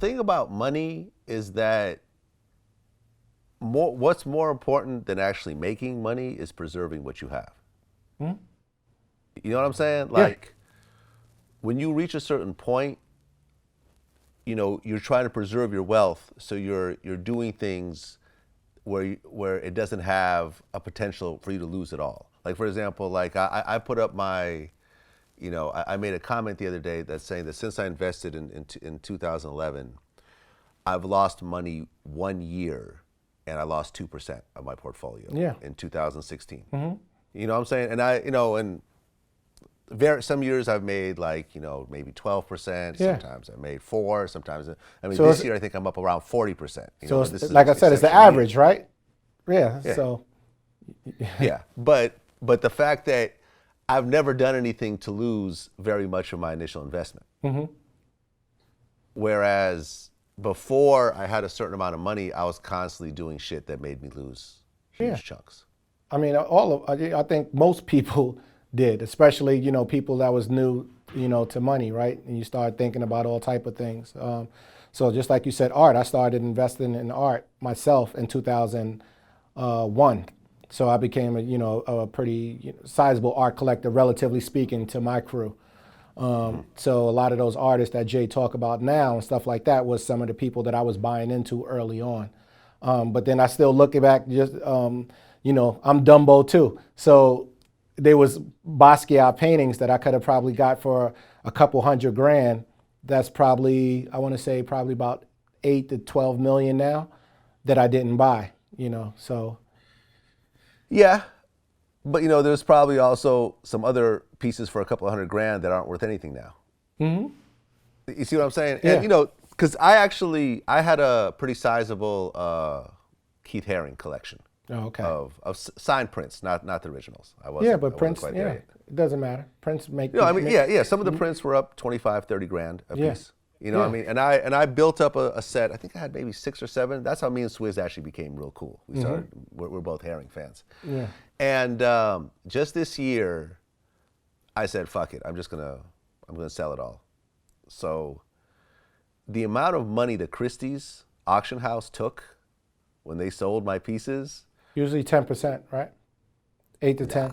thing about money is that what's more important than actually making money is preserving what you have. Hmm? You know what I'm saying? Like, when you reach a certain point, you know, you're trying to preserve your wealth, so you're doing things where it doesn't have a potential for you to lose it all. Like, for example, like I put up my, you know, I made a comment the other day that's saying that since I invested in 2011, I've lost money 1 year, and I lost 2% of my portfolio in 2016. Mm-hmm. You know what I'm saying? And I, you know, and some years I've made like, you know, maybe 12%. Sometimes I made 4. Sometimes, I mean, so this year I think I'm up around 40%. So it's, like I said, it's the average, right? Yeah. So. Yeah, but the fact that I've never done anything to lose very much of my initial investment. Mm-hmm. Whereas before I had a certain amount of money, I was constantly doing shit that made me lose huge chunks. I mean, I think most people did, especially, you know, people that was new, you know, to money, right? And you start thinking about all type of things. So just like you said, art, I started investing in art myself in 2001. So I became a pretty sizable art collector, relatively speaking, to my crew. So a lot of those artists that Jay talk about now and stuff like that was some of the people that I was buying into early on. But then I still look back, just, you know, I'm Dumbo too. So there was Basquiat paintings that I could have probably got for a couple $100,000. That's probably, I want to say probably about 8 to 12 million now that I didn't buy, you know, so. Yeah, but you know, there's probably also some other pieces for a couple $100,000 that aren't worth anything now. Mm-hmm. You see what I'm saying? Yeah. And you know, because I had a pretty sizable Keith Haring collection. Oh, okay. Of signed prints, not the originals. But prints, it doesn't matter. Prints make. You know, I mean, some of the prints were up 25, 30 grand a piece. You know what I mean? And I built up a set. I think I had maybe 6 or 7. That's how me and Swizz actually became real cool. We started. We're both Haring fans. Yeah. And just this year, I said, "Fuck it. I'm gonna sell it all." So, the amount of money that Christie's auction house took when they sold my pieces. Usually 10%, right? 8 to 10.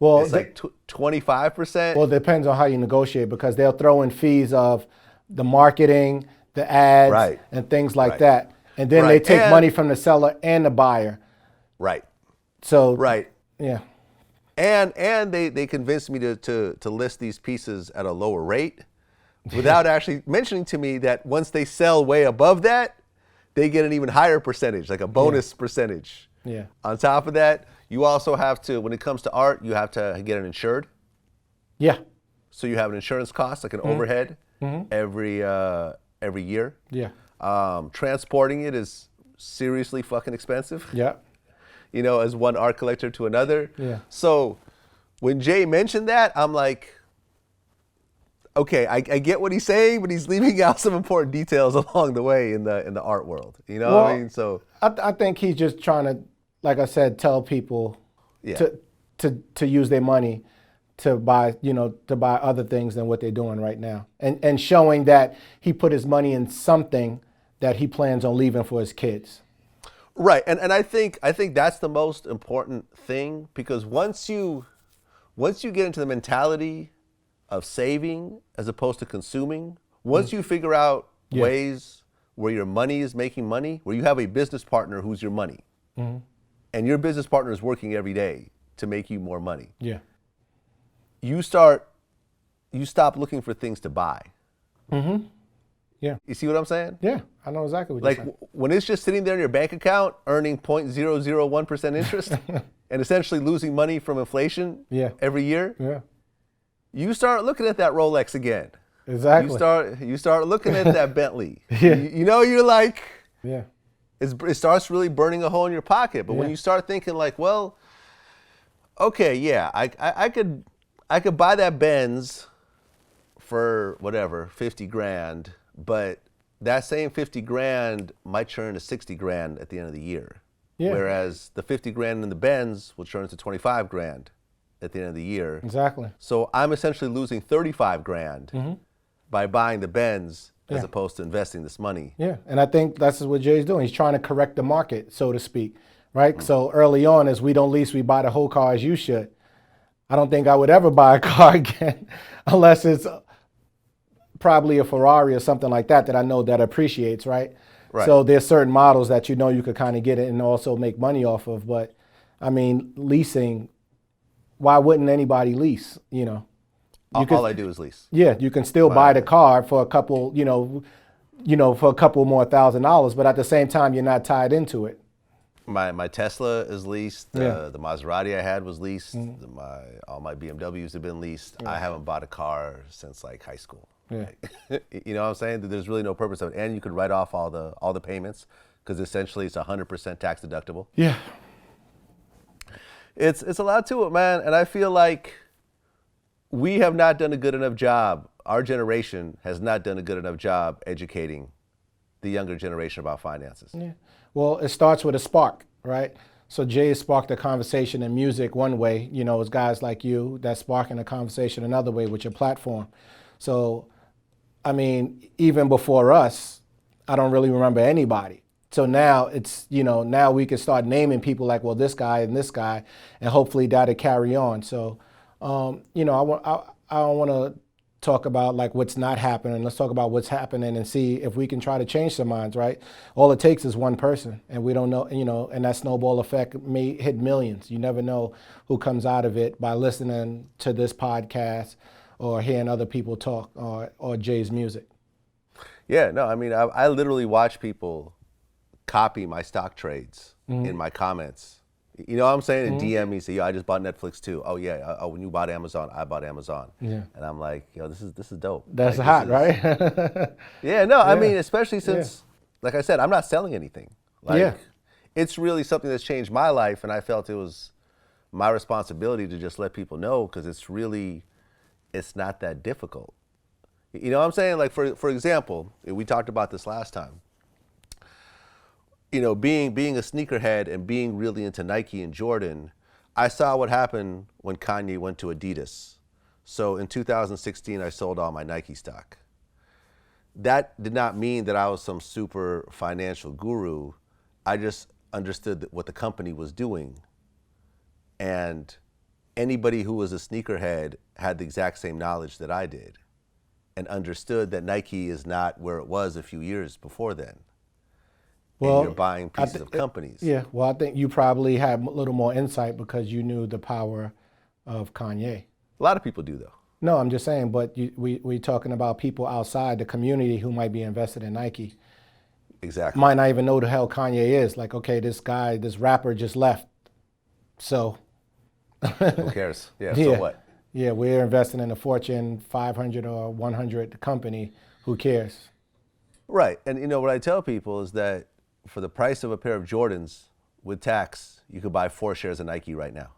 Well, it's like 25%. Well, it depends on how you negotiate, because they'll throw in fees of the marketing, the ads, and things like that. And then they take money from the seller and the buyer. Right. So. Yeah. And they convinced me to list these pieces at a lower rate without actually mentioning to me that once they sell way above that, they get an even higher percentage, like a bonus percentage. Yeah. On top of that, you also have to, when it comes to art, you have to get it insured. Yeah. So you have an insurance cost, like an overhead, every year. Yeah. Transporting it is seriously fucking expensive. Yeah. You know, as one art collector to another. Yeah. So when Jay mentioned that, I'm like, okay, I get what he's saying, but he's leaving out some important details along the way in the art world. You know what I mean? So I think he's just trying to, like I said, tell people to use their money to buy, to buy other things than what they're doing right now, and showing that he put his money in something that he plans on leaving for his kids. Right, and I think that's the most important thing, because once you get into the mentality of saving as opposed to consuming, once you figure out ways where your money is making money, where you have a business partner who's your money, and your business partner is working every day to make you more money. Yeah. You stop looking for things to buy. Mm-hmm. Yeah. You see what I'm saying? Yeah, I know exactly what you're saying. Like when it's just sitting there in your bank account earning 0.001% interest and essentially losing money from inflation every year. Yeah. You start looking at that Rolex again. Exactly. You start looking at that Bentley. Yeah. You're like, it starts really burning a hole in your pocket. But when you start thinking like, well, okay, yeah, I could buy that Benz for whatever, 50 grand, but that same 50 grand might turn to 60 grand at the end of the year. Yeah. Whereas the 50 grand in the Benz will turn to 25 grand at the end of the year. Exactly. So I'm essentially losing 35 grand by buying the Benz as Yeah. opposed to investing this money. Yeah, and I think that's what Jay's doing. He's trying to correct the market, so to speak, right? So early on, as we don't lease, we buy the whole car as you should. I don't think I would ever buy a car again unless it's probably a Ferrari or something like that I know that appreciates, right? Right. So there's certain models that you know you could kind of get it and also make money off of. But I mean, leasing, why wouldn't anybody lease? You know, All I do is lease. yeah, you can still buy the car for a couple, for a couple more $1,000, but at the same time, you're not tied into it. My Tesla is leased. Yeah. The Maserati I had was leased. All my BMWs have been leased. I haven't bought a car since like high school. Yeah. You know what I'm saying? There's really no purpose of it, and you could write off all the payments because essentially it's 100% tax deductible. Yeah. It's a lot to it, man, and I feel like we have not done a good enough job. Our generation has not done a good enough job educating the younger generation about finances. Yeah. Well, it starts with a spark, right? So Jay sparked a conversation in music one way, it's guys like you that sparking a conversation another way with your platform. So, I mean, even before us, I don't really remember anybody. So now it's, now we can start naming people like, well, this guy, and hopefully that'll carry on. So, I don't want to talk about like what's not happening. Let's talk about what's happening and see if we can try to change some minds, right? All it takes is one person, and we don't know, and that snowball effect may hit millions. You never know who comes out of it by listening to this podcast or hearing other people talk or Jay's music. Yeah, no, I mean, I literally watch people copy my stock trades in my comments. You know what I'm saying? And DM me, say, yo, I just bought Netflix too. Oh yeah, when you bought Amazon, I bought Amazon. Yeah. And I'm like, yo, this is dope. That's like, hot, right? Yeah, no, I mean, especially since, like I said, I'm not selling anything. Like, it's really something that's changed my life, and I felt it was my responsibility to just let people know because it's not that difficult. You know what I'm saying? Like, for example, we talked about this last time. Being a sneakerhead and being really into Nike and Jordan, I saw what happened when Kanye went to Adidas. So in 2016, I sold all my Nike stock. That did not mean that I was some super financial guru. I just understood what the company was doing. And anybody who was a sneakerhead had the exact same knowledge that I did and understood that Nike is not where it was a few years before then. Well, and you're buying pieces of companies. Yeah, well, I think you probably had a little more insight because you knew the power of Kanye. A lot of people do, though. No, I'm just saying, but we're talking about people outside the community who might be invested in Nike. Exactly. Might not even know the hell Kanye is. Like, okay, this rapper just left. So. Who cares? Yeah, so what? Yeah, we're investing in a Fortune 500 or 100 company. Who cares? Right. And what I tell people is that for the price of a pair of Jordans with tax, you could buy 4 shares of Nike right now.